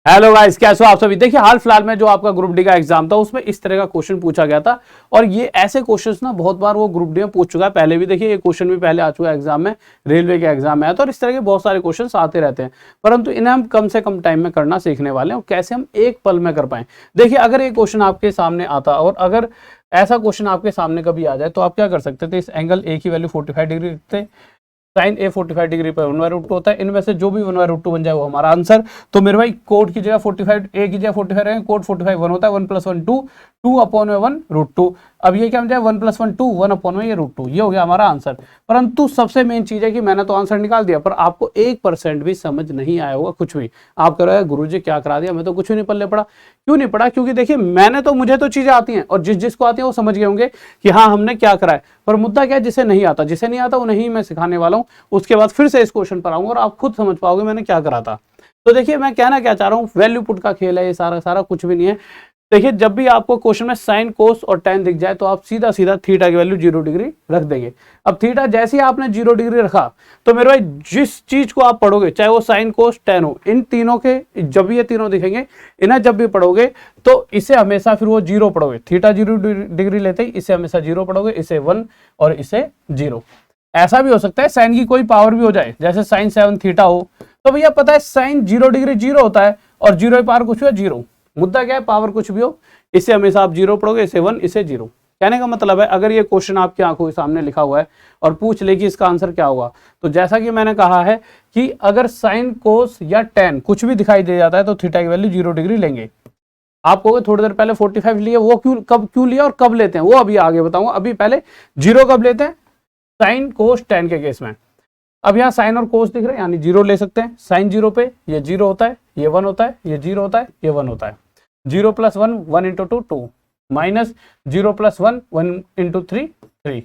Hello guys, कैसे हो आप सभी। देखिए हाल फिलहाल में जो आपका ग्रुप डी का एग्जाम था उसमें इस तरह का क्वेश्चन पूछा गया था और ये ऐसे क्वेश्चंस ना बहुत बार वो ग्रुप डी में पूछ चुका है पहले भी। देखिए ये क्वेश्चन भी पहले आ चुका है एग्जाम में, रेलवे के एग्जाम में आया था और इस तरह के बहुत सारे क्वेश्चन आते रहते हैं, परंतु इन्हें हम कम से कम टाइम में करना सीखने वाले हैं और कैसे हम एक पल में कर पाए। देखिए अगर ये क्वेश्चन आपके सामने आता और अगर ऐसा क्वेश्चन आपके सामने कभी आ जाए तो आप क्या कर सकते थे, इस एंगल ए की वैल्यू 45 डिग्री रखते, साइन ए 45 डिग्री पर 1/√2 होता है, इनमें से जो भी 1/√2 बन जाए वो हमारा आंसर। तो मेरे भाई कोड की जगह 45, ए की जगह 45 रहेंगे, कोड 45 1 होता है, 1 + 1 2, 2/1√2। अब ये क्या बन जाए 1 + 1 2, 1/√2, ये हो गया हमारा आंसर। परंतु सबसे मेन चीज है कि मैंने तो आंसर निकाल दिया पर आपको 1% भी समझ नहीं आया होगा कुछ भी। आप कह रहे हैं गुरुजी क्या करा दिया, मैं तो कुछ भी नहीं पल्ले पड़ा। क्यों नहीं पड़ा? क्योंकि देखिए मुझे तो चीजें आती हैं और जिसको आती है वो समझ गए होंगे कि हाँ हमने क्या करा है। पर मुद्दा क्या है, जिसे नहीं आता वो नहीं मैं सिखाने वाला हूं। उसके बाद फिर से इस क्वेश्चन पर आऊंगा और आप खुद समझ पाओगे मैंने क्या करा था। तो देखिए मैं कहना क्या चाह रहा हूं, वैल्यू पुट का खेल है ये, सारा कुछ भी नहीं है। देखिए जब भी आपको क्वेश्चन में साइन, कोस और टेन दिख जाए तो आप सीधा सीधा थीटा की वैल्यू 0 डिग्री रख देंगे। अब थीटा जैसे ही आपने 0 डिग्री रखा तो मेरे भाई जिस चीज को आप पढ़ोगे, चाहे वो साइन, कोस, टेन हो, इन तीनों के जब ये तीनों दिखेंगे, इन्हें जब भी पढ़ोगे तो इसे हमेशा फिर वो 0 पढ़ोगे। थीटा 0 डिग्री लेते ही इसे हमेशा 0 पढ़ोगे, इसे 1 और इसे 0। ऐसा भी हो सकता है साइन की कोई पावर भी हो जाए, जैसे साइन 7 थीटा हो, तो भैया पता है साइन 0 डिग्री 0 होता है और 0 की पावर कुछ भी 0। मुद्दा क्या है, पावर कुछ भी हो, इसे हमेशा आप 0 पढ़ोगे, इसे 1, इसे 0। कहने का मतलब है अगर ये क्वेश्चन आपकी आंखों के सामने लिखा हुआ है और पूछ ले कि इसका आंसर क्या होगा, तो जैसा कि मैंने कहा है कि अगर साइन, कोस या टेन कुछ भी दिखाई दे जाता है तो थीटा की वैल्यू 0 डिग्री लेंगे। आप कहोगे थोड़ी देर पहले 45 लिए, वो क्यों लिया और कब लेते हैं वो अभी आगे बताऊंगा। अभी पहले 0 कब लेते हैं, साइन, कोस, टेन के केस में। अब यहाँ साइन और कोस दिख रहे हैं यानी 0 ले सकते हैं। साइन 0 पे ये 0 होता है, ये 1 होता है, ये 0 होता है, ये 1 होता है। 0 + 1 1 × 2 2, माइनस 0 + 1 1 × 3 3।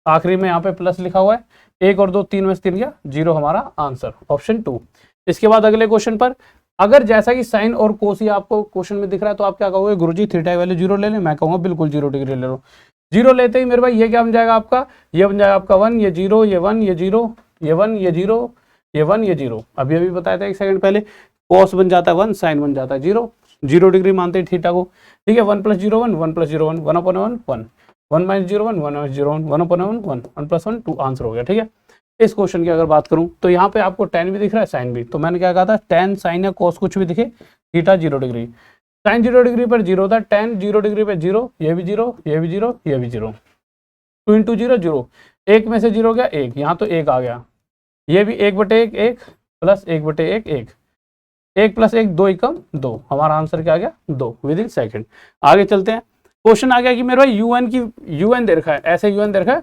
आखिरी में यहाँ पे प्लस लिखा हुआ है, 1 और 2 3 में से 3 गया 0, हमारा आंसर ऑप्शन 2। इसके बाद अगले क्वेश्चन पर अगर जैसा कि साइन और कोस ही आपको क्वेश्चन में दिख रहा है तो आप क्या कहोगे, गुरुजी थीटा की वैल्यू 0 ले लें। मैं कहूंगा बिल्कुल 0 डिग्री ले लो। 0 लेते ही मेरे भाई ये क्या बन जाएगा आपका, ये बन जाएगा आपका 1, ये 0, ये 1, ये 0, ये 1, ये 0, ये 1, ये 0। अभी बताया था 1 सेकंड पहले, कोस बन जाता है 1, साइन बन जाता है 0, 0 डिग्री मानते हैं थीटा को। ठीक है, 1 + 0 1, 1 + 0 1, 1/1 1, 1 - 0 1, 1 - 0 1, 1/1 1, 1 + 1 2, आंसर हो गया। ठीक है, इस क्वेश्चन की अगर बात करूं तो यहाँ पे आपको टेन भी दिख रहा है, साइन भी। तो मैंने क्या कहा था, टेन, साइन या कोस कुछ भी दिखे, थीटा 0 डिग्री। साइन 0 डिग्री पर 0 होता है, टेन 0 डिग्री पर 0, ये भी 0, ये भी 0, ये भी 0। 2 × 0 0, एक में से 0 गया 1, यहाँ तो 1 आ गया। ये भी 1/1 1 प्लस 1/1 1, 1 + 1 2 × 2, हमारा आंसर क्या आ गया 2 विदिन सेकंड। आगे चलते हैं, क्वेश्चन आ गया कि मेरे भाई UN दे रखा है, ऐसे UN दे रखा है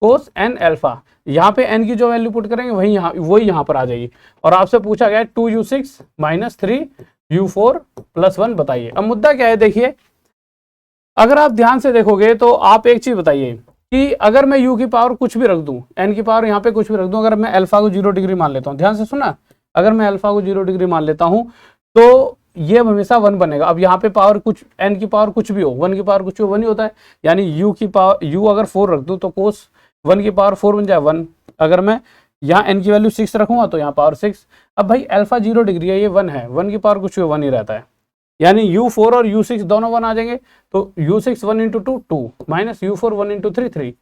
कोस n अल्फा। यहाँ पे n की जो वैल्यू पुट करेंगे वही यहाँ पर आ जाएगी और आपसे पूछा गया 2u6 - 3u4 + 1 बताइए। अब मुद्दा क्या है, देखिए अगर आप ध्यान से देखोगे तो आप एक चीज बताइए कि अगर मैं u की पावर कुछ भी रख दूं, n की पावर यहाँ पे कुछ भी रख दूं, अगर मैं अल्फा को 0 डिग्री मान लेता हूँ, ध्यान से सुना, अगर मैं अल्फा को 0 डिग्री मान लेता हूँ तो ये हमेशा 1 बनेगा। अब यहाँ पे पावर कुछ, n की पावर कुछ भी हो, 1 की पावर कुछ भी हो 1 ही होता है, यानी u की पावर, u अगर 4 रख दूं तो कोस 1 की पावर 4 बन जाए 1। अगर मैं यहाँ n की वैल्यू 6 रखूंगा तो यहाँ पावर 6। अब भाई अल्फा 0 डिग्री है, ये 1 है, 1 की पावर कुछ भी 1 ही रहता है, यानी u4 और u6 दोनों 1 आ जाएंगे। तो u6 1 × 2 2, माइनस u4 1 × 3 3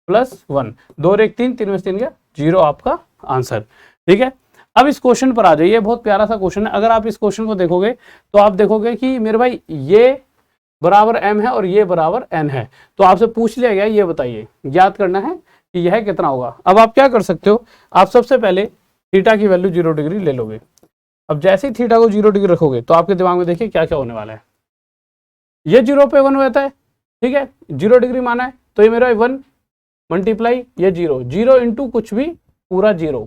प्लस 1, 2 और 1 3, 3 में से 3 गया 0, आपका आंसर। ठीक है, अब इस क्वेश्चन पर आ जाइए, बहुत प्यारा सा क्वेश्चन है। अगर आप इस क्वेश्चन को देखोगे तो आप देखोगे कि मेरे भाई ये बराबर m है और ये बराबर n है, तो आपसे पूछ लिया गया ये बताइए, याद करना है कि यह कितना होगा। अब आप क्या कर सकते हो, आप सबसे पहले थीटा की वैल्यू 0 डिग्री ले लोगे। अब जैसे ही थीटा को 0 डिग्री रखोगे तो आपके दिमाग में देखिए क्या क्या होने वाला है, ये 0 पे 1 होता है। ठीक है, 0 डिग्री माना है तो ये मेरा 1 मल्टीप्लाई ये 0, 0 × कुछ भी पूरा 0,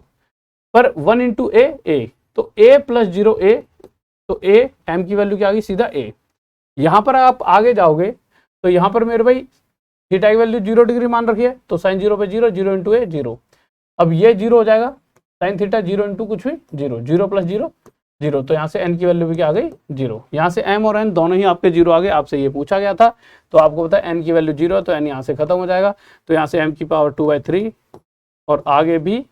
पर 1 × a, तो a + 0 a, तो a m की वैल्यू क्या आ गई सीधा a। यहाँ पर आप आगे जाओगे तो यहाँ पर मेरे भाई थीटा की वैल्यू 0 डिग्री मान रखी है, तो साइन 0 पे 0, 0 × a 0। अब ये 0 हो जाएगा, साइन थीटा 0 × कुछ भी 0, 0 + 0 0, तो यहाँ से n की वैल्यू भी क्या आ गई 0। यहाँ से m और n दोनों ही आपके 0 आ गए, आपसे ये पूछा गया था, तो आपको पता है n की वैल्यू 0 है तो n यहाँ से खत्म हो जाएगा, तो यहाँ से m की पावर 2/3 और आगे भी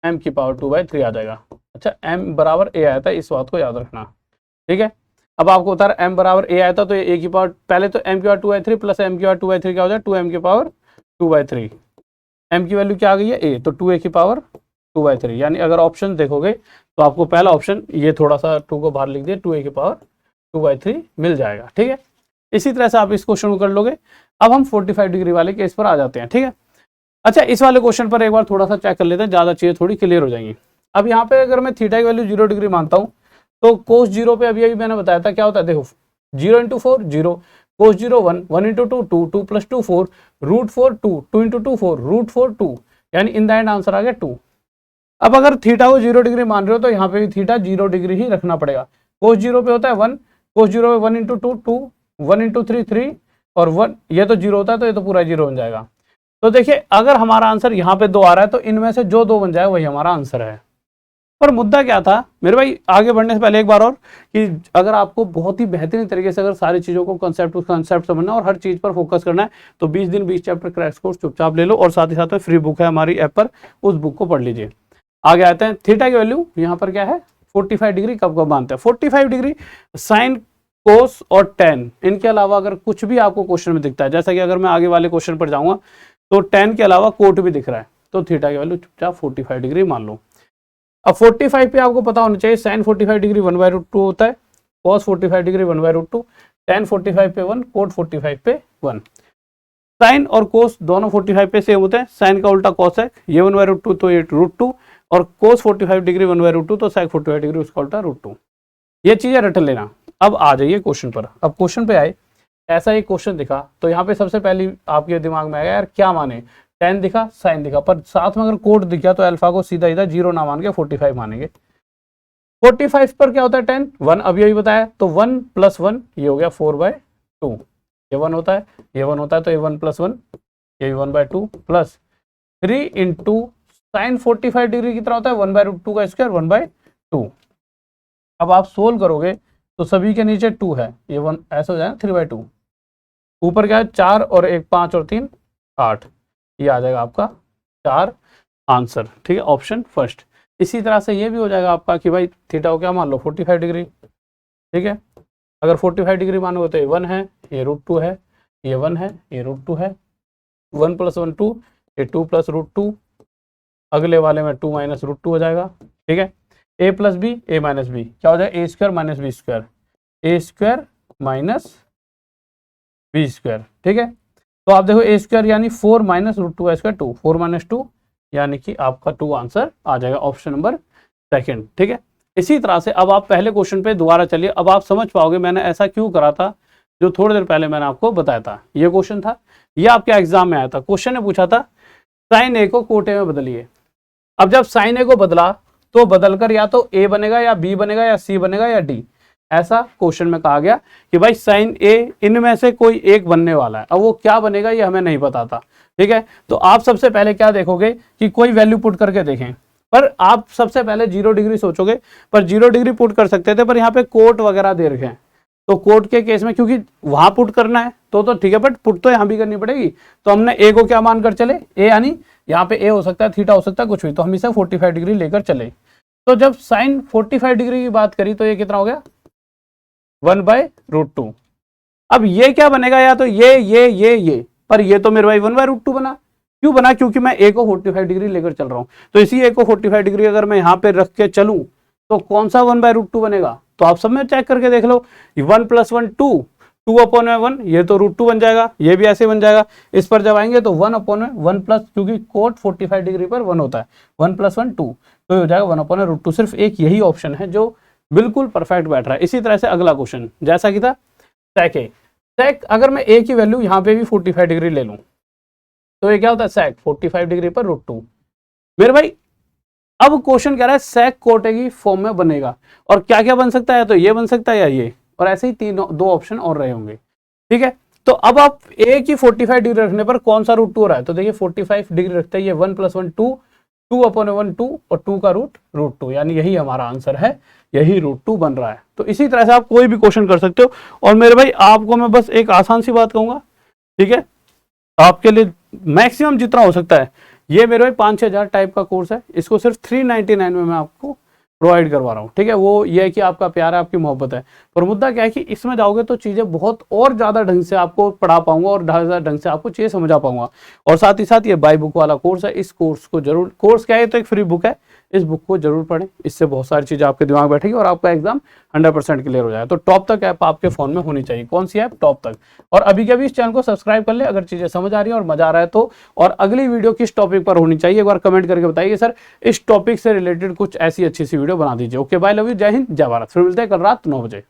m की पावर 2/3 आ जाएगा। अच्छा m बराबर a आया था, इस बात को याद रखना, ठीक है। अब आपको बता रहा m बराबर a आया था तो ये a की पावर, पहले तो m की पावर 2/3 प्लस m की पावर 2/3 क्या हो जाए 2m की पावर 2/3, m की वैल्यू क्या आ गई है a, तो 2a की पावर 2/3, यानी अगर ऑप्शन देखोगे तो आपको पहला ऑप्शन, ये थोड़ा सा 2 को बाहर लिख दिए, 2a की पावर 2/3 मिल जाएगा, ठीक है। इसी तरह से आप इस क्वेश्चन को कर लोगे। अब हम 45 डिग्री वाले केस पर आ जाते हैं, ठीक है। अच्छा, इस वाले क्वेश्चन पर एक बार थोड़ा सा चेक कर लेते हैं, ज्यादा चीजें थोड़ी क्लियर हो जाएंगी। अब यहाँ पे अगर मैं थीटा की वैल्यू 0 डिग्री मानता हूँ तो कोस 0 पे अभी मैंने बताया था क्या होता है, देखो 0 into 4 0, cos 0 1, 1 into 2 2, 2 plus 2 4, root 4 2, 2 into 2 4, root 4 2, यानी इन द एंड आंसर आ गया 2। अब अगर थीटा को 0 डिग्री मान रहे हो तो यहाँ पे भी थीटा 0 डिग्री ही रखना पड़ेगा। कोस 0 पे होता है 1, कोस 0 पे 1 इंटू 2 2, 1 इंटू 3 3, और 1, ये तो 0 होता है तो ये तो पूरा 0 बन जाएगा। तो देखिए अगर हमारा आंसर यहाँ पे 2 आ रहा है तो इनमें से जो 2 बन जाए वही हमारा आंसर है। पर मुद्दा क्या था मेरे भाई, आगे बढ़ने से पहले एक बार और, कि अगर आपको बहुत ही बेहतरीन तरीके से अगर सारी चीजों को कंसेप्ट समझना और हर चीज पर फोकस करना है तो 20 दिन 20 चैप्टर क्रैश कोर्स चुपचाप ले लो, और साथ ही साथ में फ्री बुक है हमारी ऐप पर, उस बुक को पढ़ लीजिए। आगे आते हैं, थीटा की वैल्यू यहाँ पर क्या है 45 डिग्री कब कब मानते हैं। 45 डिग्री साइन, कोस और टेन, इनके अलावा अगर कुछ भी आपको क्वेश्चन में दिखता है, जैसा कि अगर मैं आगे वाले क्वेश्चन पर जाऊंगा तो टेन के अलावा कोट भी दिख रहा है, तो थीटा की वैल्यू चुपचाप 45 डिग्री मान लो। अब 45 पे आपको पता होना चाहिए साइन 45 डिग्री 1/√2 होता है, कॉस 45 डिग्री 1/√2, टेन 45 पे 1, कोट 45 पे 1। साइन और कोस दोनों 45 पे सेम होते हैं, साइन का उल्टा कॉस है, ये 1/√2 तो ये √2, और कोस 45 डिग्री 1/√2 तो साइन 45 डिग्री उसका उल्टा √2। ये चीजें रट लेना। अब आ जाइए क्वेश्चन पर। अब क्वेश्चन पे आए, ऐसा एक क्वेश्चन दिखा तो यहाँ पे सबसे पहली आपके दिमाग में आएगा यार क्या माने, टेन दिखा साइन दिखा, पर साथ में अगर कोट दिखा तो अल्फा को सीधा सीधा 0 ना मान के 45 मानेंगे। 45 पर क्या होता है 10 1, अब यही बताया, तो 1 + 1 ये हो गया 4/2, ये 1 होता है, ये 1 होता है, तो ये 1 + 1 ये 1/2 प्लस 3 इंटू साइन 45 डिग्री कितना होता है 1/√2 का स्क्वायर 1/2। अब आप सोल्व करोगे तो सभी के नीचे 2 है, ये 1 ऐसा हो जाएगा 3/2, ऊपर क्या है 4 और 1 5 और 3 8, ये आ जाएगा आपका 4 आंसर, ठीक है, ऑप्शन फर्स्ट। इसी तरह से ये भी हो जाएगा आपका कि भाई थीटा को क्या मान लो 45 डिग्री, ठीक है। अगर 45 डिग्री मानोगे तो ये 1 है, ये √2 है, ये 1 है, ये √2 है, 1 + 1 2, ये 2 + √2, अगले वाले में 2 - √2 हो जाएगा, ठीक है। a + b a - b क्या हो जाएगा a² - b², a² - b², ठीक है। तो आप देखो a² यानी 4 - √2 2, 4 - 2 यानी कि आपका 2 आंसर आ जाएगा, ऑप्शन नंबर सेकंड, ठीक है। इसी तरह से अब आप पहले क्वेश्चन पे दोबारा चलिए, अब आप समझ पाओगे मैंने ऐसा क्यों करा था, जो थोड़ी देर पहले मैंने आपको बताया था। ये क्वेश्चन था, ये आपके एग्जाम में आया था, क्वेश्चन ने पूछा था साइन ए को कोट ए में बदलिए। अब जब साइन ए को बदला तो बदलकर या तो ए बनेगा या बी बनेगा या सी बनेगा या डी, ऐसा क्वेश्चन में कहा गया कि भाई साइन ए इनमें से कोई एक बनने वाला है। अब वो क्या बनेगा ये हमें नहीं पता था, ठीक है। तो आप सबसे पहले क्या देखोगे कि कोई वैल्यू पुट करके देखें, पर आप सबसे पहले 0 डिग्री सोचोगे, पर 0 डिग्री पुट कर सकते थे, पर यहाँ पे कोट वगैरह दे रखे हैं, तो कोट के केस में क्योंकि वहां पुट करना है तो ठीक है, बट पुट तो यहां भी करनी पड़ेगी। तो हमने ए को क्या मानकर चले, ए यानी यहाँ पे ए हो सकता है, थीटा हो सकता है, कुछ भी, तो हम इसे 45 डिग्री लेकर चले। तो जब साइन 45 डिग्री की बात करी तो ये कितना हो गया 1/√2। अब ये क्या बनेगा, या तो ये, पर ये तो मेरे भाई 1/√2 बना, क्यों बना, क्योंकि मैं ए को 45 डिग्री लेकर चल रहा हूं। तो इसी ए को 45 डिग्री अगर मैं यहाँ पे रख के चलूं तो कौन सा 1/√2 बनेगा, तो आप सब में चेक करके देख लो, 1 + 1 2, 2/1, ये तो √2 बन जाएगा, ये भी ऐसे बन जाएगा। इस पर जब आएंगे तो 1/1 प्लस, क्योंकि कोट 45 डिग्री पर 1 होता है, 1 + 1 2, तो हो जाएगा 1/√2। सिर्फ एक यही ऑप्शन है जो बिल्कुल परफेक्ट बैठ रहा है। इसी तरह से अगला क्वेश्चन जैसा कि था सेक ए, सेक अगर मैं ए की वैल्यू यहाँ पे भी 45 डिग्री ले लूं तो ये क्या होता है सेक 45 डिग्री पर √2। मेरे भाई अब क्वेश्चन कह रहा है सेक कोट ए की फॉर्म में बनेगा, और क्या क्या बन सकता है, तो ये बन सकता है या ये, और ऐसे ही दो ऑप्शन और रहे होंगे, ठीक है। तो अब आप ए की 45 डिग्री रखने पर कौन सा √2 हो रहा है, तो देखिए 45 डिग्री रखते हैं, ये 1 + 1 2, 2/1 2 और 2 का रूट √2, यानी यही हमारा आंसर है, यही √2 बन रहा है। तो इसी तरह से आप कोई भी क्वेश्चन कर सकते हो। और मेरे भाई आपको मैं बस एक आसान सी बात कहूंगा, ठीक है, आपके लिए मैक्सिमम जितना हो सकता है, ये मेरे भाई 5-6 हज़ार टाइप का कोर्स है, इसको सिर्फ 399 में मैं आपको प्रोवाइड करवा रहा हूँ, ठीक है। वो ये है कि आपका प्यार है, आपकी मोहब्बत है, पर मुद्दा क्या है कि इसमें जाओगे तो चीज़ें बहुत और ज़्यादा ढंग से आपको पढ़ा पाऊंगा और ज़्यादा ढंग से आपको चीज़ें समझा पाऊंगा। और साथ ही साथ ये बाई बुक वाला कोर्स है, इस कोर्स को जरूर, कोर्स क्या है तो एक फ्री बुक है, इस बुक को जरूर पढ़ें, इससे बहुत सारी चीज़ें आपके दिमाग में बैठेगी और आपका एग्जाम 100% क्लियर हो जाए। तो टॉप तक ऐप आपके फोन में होनी चाहिए। कौन सी ऐप? टॉप तक। और अभी के अभी इस चैनल को सब्सक्राइब कर ले अगर चीज़ें समझ आ रही है और मजा आ रहा है तो। और अगली वीडियो किस टॉपिक पर होनी चाहिए एक बार कमेंट करके बताइए सर, इस टॉपिक से रिलेटेड कुछ ऐसी अच्छी सी वीडियो बना दीजिए। ओके बाय, लव यू, जय हिंद, जय भारत। फिर मिलते हैं कल रात 9 बजे।